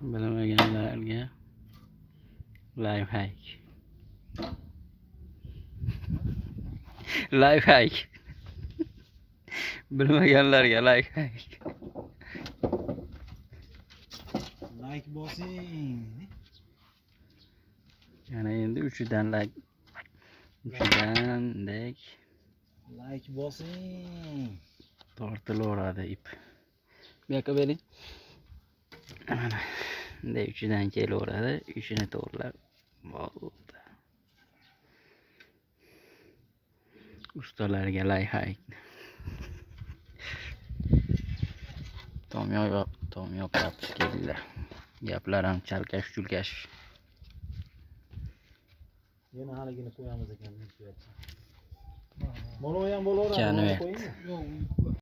Bilmaganlarga lifehack. Lifehack. Bilmaganlarga lifehack. Like bosing. Yana endi uchidan like. Uchidan Like bosing. tortilaveradi ip. Bu yoqqa bering. Mana bunday uchidan kelaveradi, uchini to'g'rilab bo'ldi. Ustalarga lifehack. Tomyoq yapib keldilar. Gaplar ham chalkash-chulkash. Yana haligini qo'yamiz ekan, deyapti. Mana u ham bo'laveradi. Kani Qo'yingmi?